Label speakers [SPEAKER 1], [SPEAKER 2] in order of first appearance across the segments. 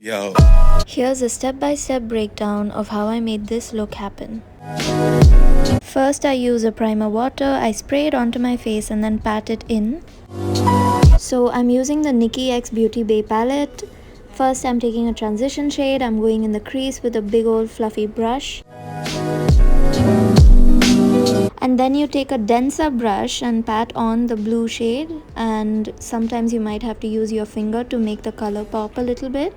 [SPEAKER 1] Yo.
[SPEAKER 2] Here's a step-by-step breakdown of how I made this look happen. First, I use a primer water, I spray it onto my face and then pat it in. So I'm using the Nikkie X Beauty Bay palette. First, I'm taking a transition shade, I'm going in the crease with a big old fluffy brush. And then you take a denser brush and pat on the blue shade, and sometimes you might have to use your finger to make the color pop a little bit.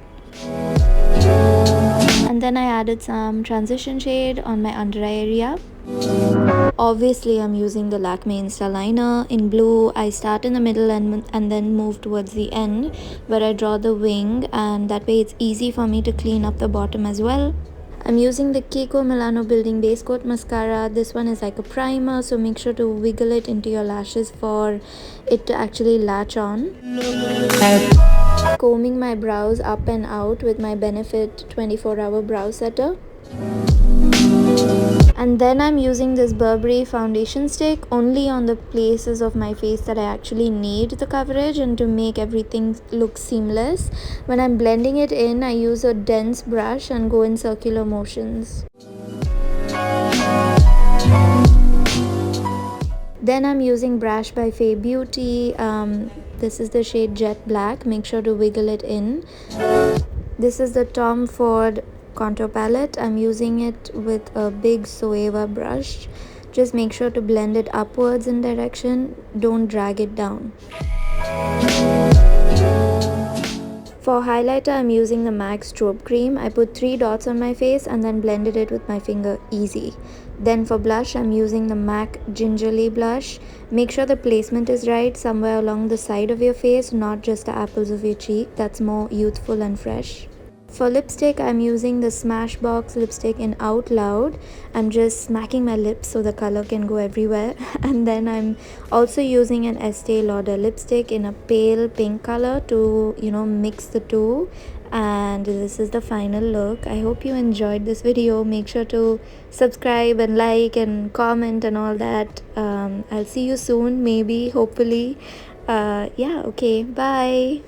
[SPEAKER 2] And then I added some transition shade on my under eye area. Obviously I'm using the Lakme Insta Liner. In blue, I start in the middle and then move towards the end where I draw the wing, and that way it's easy for me to clean up the bottom as well. I'm using the Kiko Milano Building Base Coat Mascara. This one is like a primer, so make sure to wiggle it into your lashes for it to actually latch on. Combing my brows up and out with my Benefit 24-hour brow setter. And then I'm using this Burberry foundation stick only on the places of my face that I actually need the coverage and to make everything look seamless. When I'm blending it in, I use a dense brush and go in circular motions. Then I'm using Brash by FAE Beauty. This is the shade Jet Black. Make sure to wiggle it in. This is the Tom Ford contour palette. I'm using it with a big Soeva brush. Just make sure to blend it upwards in direction. Don't drag it down. For highlighter, I'm using the MAC Strobe Cream. I put 3 dots on my face and then blended it with my finger, easy. Then for blush, I'm using the MAC Gingerly Blush. Make sure the placement is right, somewhere along the side of your face, not just the apples of your cheek. That's more youthful and fresh. For lipstick, I'm using the Smashbox lipstick in Out Loud. I'm just smacking my lips so the color can go everywhere. And then I'm also using an Estee Lauder lipstick in a pale pink color to, mix the two. And this is the final look. I hope you enjoyed this video. Make sure to subscribe and like and comment and all that. I'll see you soon, maybe, hopefully. Okay, bye.